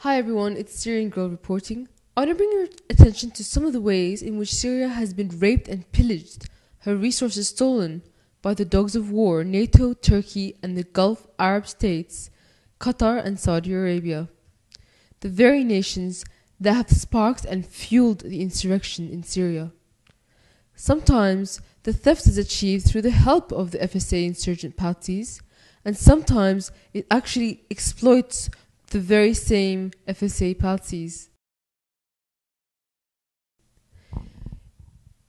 Hi everyone, it's Syrian Girl reporting. I want to bring your attention to some of the ways in which Syria has been raped and pillaged, her resources stolen by the dogs of war, NATO, Turkey and the Gulf Arab states, Qatar and Saudi Arabia. The very nations that have sparked and fueled the insurrection in Syria. Sometimes the theft is achieved through the help of the FSA insurgent parties, and sometimes it actually exploits the very same FSA parties.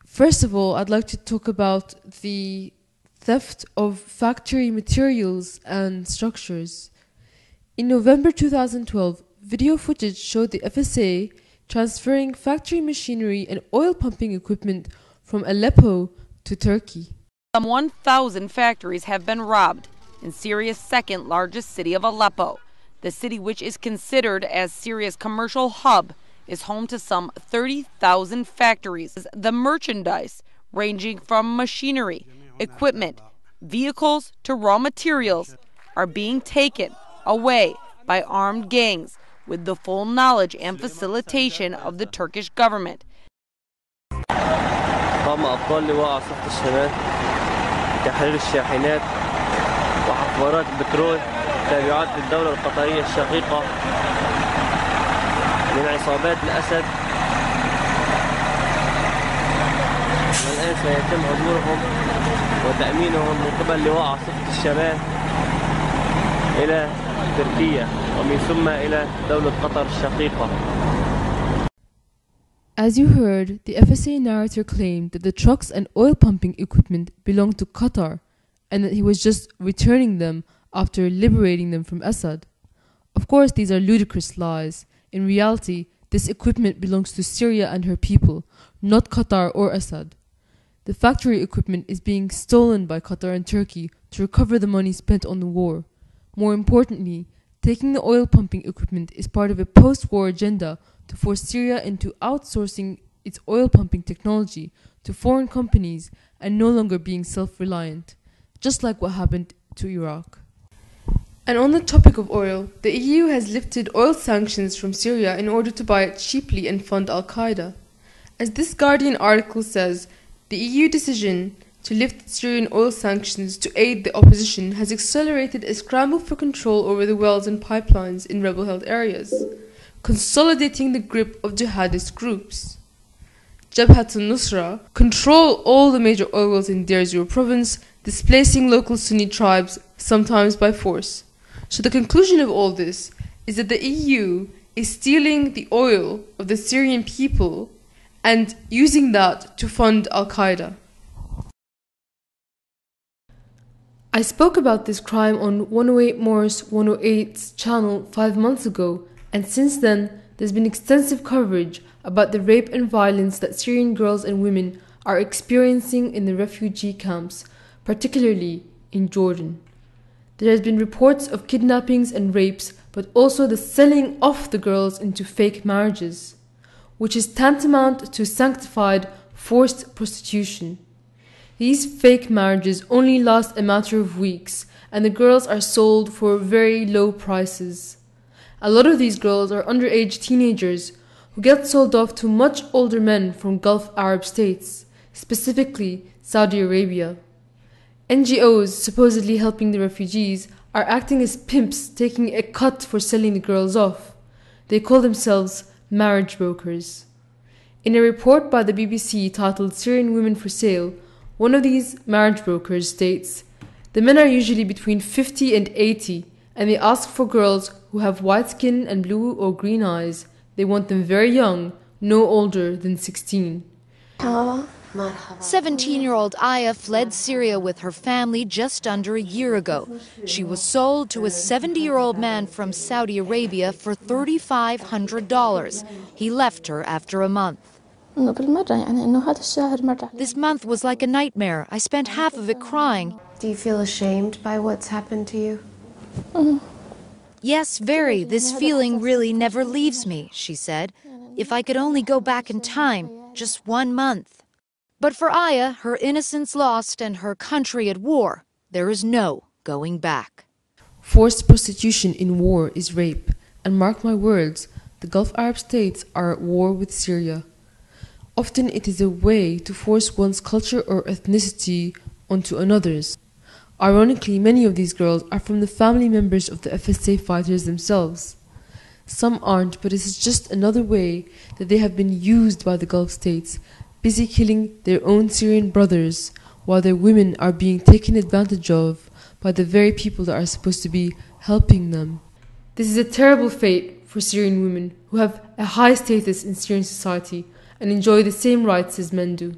First of all, I'd like to talk about the theft of factory materials and structures. In November 2012, video footage showed the FSA transferring factory machinery and oil pumping equipment from Aleppo to Turkey. Some 1,000 factories have been robbed in Syria's second largest city of Aleppo. The city, which is considered as Syria's commercial hub, is home to some 30,000 factories. The merchandise, ranging from machinery, equipment, vehicles to raw materials, are being taken away by armed gangs with the full knowledge and facilitation of the Turkish government. قام أبطال لواء عاصفة الشمال بتحرير الشاحنات وحفارات البترول تابعات للدولة القطرية الشقيقة من عصابات الأسد، والآن سيتم عبورهم وتأمينهم من قبل لواء عاصفة الشمال إلى تركيا ومن ثم إلى دولة قطر الشقيقة. As you heard, the FSA narrator claimed that the trucks and oil pumping equipment belonged to Qatar and that he was just returning them after liberating them from Assad. Of course, these are ludicrous lies. In reality, this equipment belongs to Syria and her people, not Qatar or Assad. The factory equipment is being stolen by Qatar and Turkey to recover the money spent on the war. More importantly, taking the oil pumping equipment is part of a post-war agenda to force Syria into outsourcing its oil pumping technology to foreign companies and no longer being self-reliant, just like what happened to Iraq. And on the topic of oil, the EU has lifted oil sanctions from Syria in order to buy it cheaply and fund Al-Qaeda. As this Guardian article says, the EU decision to lift Syrian oil sanctions to aid the opposition has accelerated a scramble for control over the wells and pipelines in rebel-held areas, consolidating the grip of jihadist groups. Jabhat al-Nusra control all the major oil wells in Deir Zur province, displacing local Sunni tribes, sometimes by force. So the conclusion of all this is that the EU is stealing the oil of the Syrian people and using that to fund Al-Qaeda. I spoke about this crime on 108 Morris 108's channel 5 months ago, and since then there's been extensive coverage about the rape and violence that Syrian girls and women are experiencing in the refugee camps, particularly in Jordan. There has been reports of kidnappings and rapes, but also the selling of the girls into fake marriages, which is tantamount to sanctified forced prostitution. These fake marriages only last a matter of weeks, and the girls are sold for very low prices. A lot of these girls are underage teenagers who get sold off to much older men from Gulf Arab states, specifically Saudi Arabia. NGOs supposedly helping the refugees are acting as pimps, taking a cut for selling the girls off. They call themselves marriage brokers. In a report by the BBC titled Syrian Women for Sale, one of these marriage brokers states, "The men are usually between 50 and 80, and they ask for girls who have white skin and blue or green eyes. They want them very young, no older than 16. 17-year-old Aya fled Syria with her family just under a year ago. She was sold to a 70-year-old man from Saudi Arabia for $3,500. He left her after a month. This month was like a nightmare. I spent half of it crying. Do you feel ashamed by what's happened to you? Yes, very. This feeling really never leaves me, she said. If I could only go back in time, just 1 month. But for Aya, her innocence lost and her country at war, there is no going back. Forced prostitution in war is rape, and mark my words, the Gulf Arab states are at war with Syria. Often it is a way to force one's culture or ethnicity onto another's. Ironically, many of these girls are from the family members of the FSA fighters themselves. Some aren't, but it is just another way that they have been used by the Gulf states, busy killing their own Syrian brothers, while their women are being taken advantage of by the very people that are supposed to be helping them. This is a terrible fate for Syrian women who have a high status in Syrian society and enjoy the same rights as men do.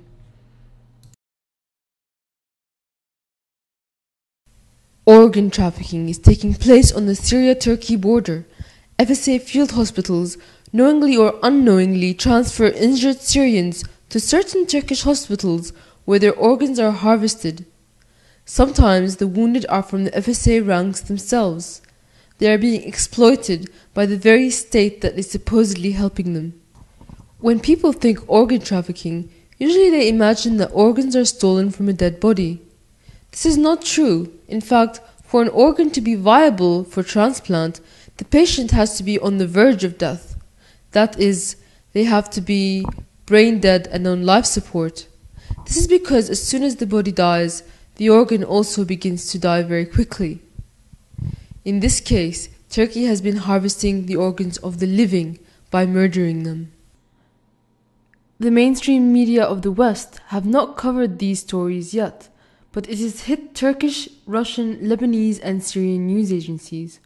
Organ trafficking is taking place on the Syria-Turkey border. FSA field hospitals knowingly or unknowingly transfer injured Syrians to certain Turkish hospitals where their organs are harvested. Sometimes the wounded are from the FSA ranks themselves. They are being exploited by the very state that is supposedly helping them. When people think organ trafficking, usually they imagine that organs are stolen from a dead body. This is not true. In fact, for an organ to be viable for transplant, the patient has to be on the verge of death. That is, they have to be brain dead and on life support. This is because as soon as the body dies, the organ also begins to die very quickly. In this case, Turkey has been harvesting the organs of the living by murdering them. The mainstream media of the West have not covered these stories yet, but it has hit Turkish, Russian, Lebanese and Syrian news agencies.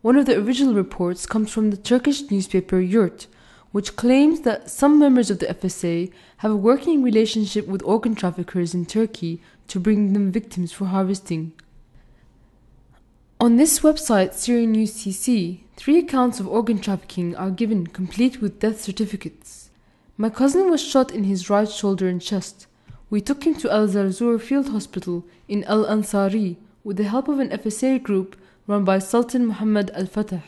One of the original reports comes from the Turkish newspaper Yurt, which claims that some members of the FSA have a working relationship with organ traffickers in Turkey to bring them victims for harvesting. On this website, Syrian News CC, 3 accounts of organ trafficking are given, complete with death certificates. My cousin was shot in his right shoulder and chest. We took him to Al Zarzur Field Hospital in Al Ansari with the help of an FSA group run by Sultan Muhammad al-Fatah.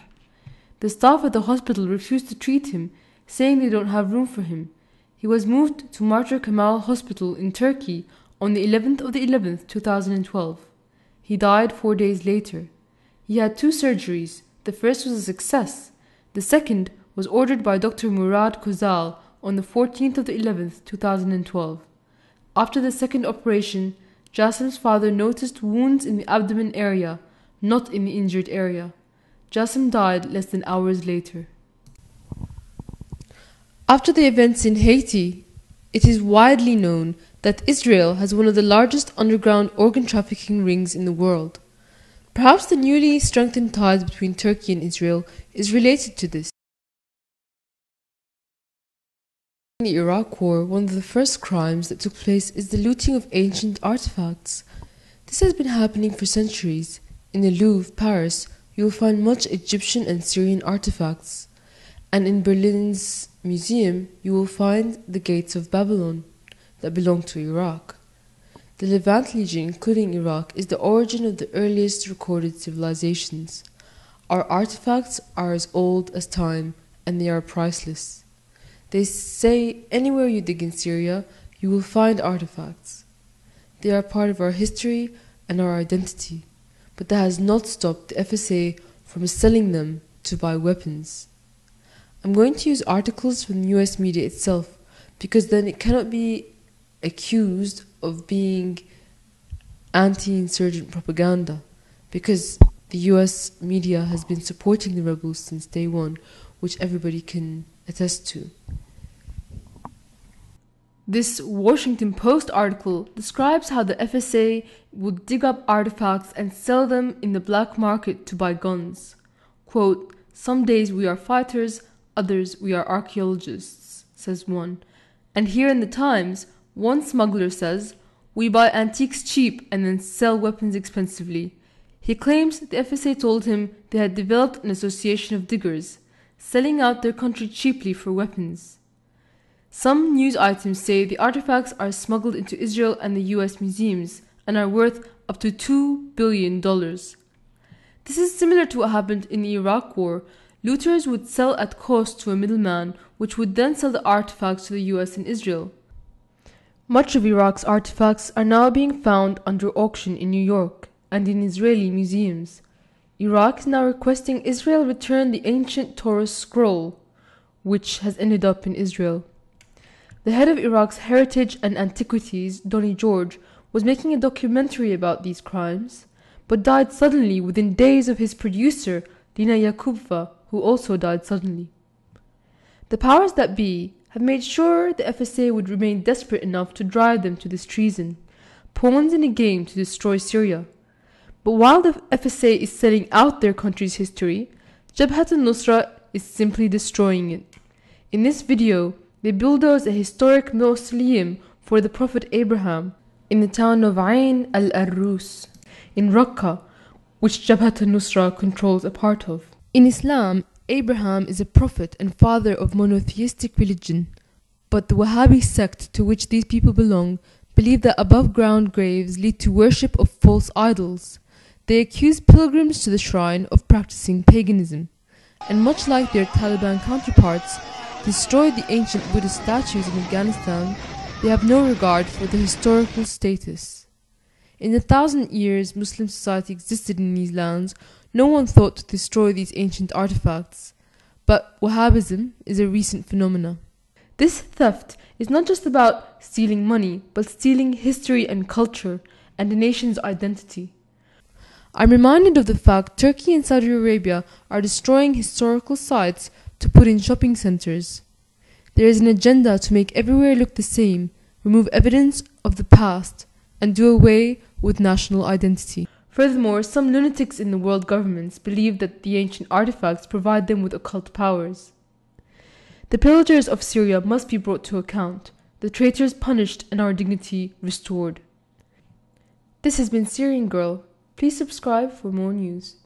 The staff at the hospital refused to treat him, saying they don't have room for him. He was moved to Martyr Kemal Hospital in Turkey on the 11th of the 11th, 2012. He died 4 days later. He had 2 surgeries. The first was a success. The second was ordered by Dr. Murad Kozal on the 14th of the 11th, 2012. After the second operation, Jassim's father noticed wounds in the abdomen area, not in the injured area. Jassim died less than hours later. After the events in Haiti, it is widely known that Israel has one of the largest underground organ trafficking rings in the world. Perhaps the newly strengthened ties between Turkey and Israel is related to this. In the Iraq War, one of the first crimes that took place is the looting of ancient artifacts. This has been happening for centuries. In the Louvre, Paris, you will find much Egyptian and Syrian artifacts. And in Berlin's museum, you will find the gates of Babylon that belong to Iraq. The Levant region, including Iraq, is the origin of the earliest recorded civilizations. Our artifacts are as old as time, and they are priceless. They say anywhere you dig in Syria, you will find artifacts. They are part of our history and our identity, but that has not stopped the FSA from selling them to buy weapons. I'm going to use articles from the US media itself, because then it cannot be accused of being anti-insurgent propaganda, because the US media has been supporting the rebels since day one, which everybody can attest to. This Washington Post article describes how the FSA would dig up artifacts and sell them in the black market to buy guns. Quote, "Some days we are fighters, others we are archaeologists," says one. And here in the Times, one smuggler says, "We buy antiques cheap and then sell weapons expensively." He claims the FSA told him they had developed an association of diggers, selling out their country cheaply for weapons. Some news items say the artifacts are smuggled into Israel and the US museums and are worth up to $2 billion. This is similar to what happened in the Iraq War. Looters would sell at cost to a middleman, which would then sell the artifacts to the US and Israel. Much of Iraq's artifacts are now being found under auction in New York and in Israeli museums. Iraq is now requesting Israel return the ancient Torah scroll, which has ended up in Israel. The head of Iraq's Heritage and Antiquities, Donny George, was making a documentary about these crimes, but died suddenly within days of his producer, Lina Yakubova, who also died suddenly. The powers that be have made sure the FSA would remain desperate enough to drive them to this treason, pawns in a game to destroy Syria. But while the FSA is selling out their country's history, Jabhat al-Nusra is simply destroying it. In this video, they bulldoze a historic mausoleum for the Prophet Abraham in the town of Ain al-Arrus in Raqqa, which Jabhat al-Nusra controls a part of. In Islam, Abraham is a prophet and father of monotheistic religion, but the Wahhabi sect to which these people belong believe that above-ground graves lead to worship of false idols. They accuse pilgrims to the shrine of practicing paganism, and much like their Taliban counterparts, destroyed the ancient Buddhist statues in Afghanistan. They have no regard for the historical status. In the 1,000 years Muslim society existed in these lands, no one thought to destroy these ancient artifacts. But Wahhabism is a recent phenomenon. This theft is not just about stealing money, but stealing history and culture and a nation's identity. I'm reminded of the fact Turkey and Saudi Arabia are destroying historical sites to put in shopping centers. There is an agenda to make everywhere look the same, remove evidence of the past, and do away with national identity. Furthermore, some lunatics in the world governments believe that the ancient artifacts provide them with occult powers. The pillagers of Syria must be brought to account, the traitors punished, and our dignity restored. This has been Syrian Girl. Please subscribe for more news.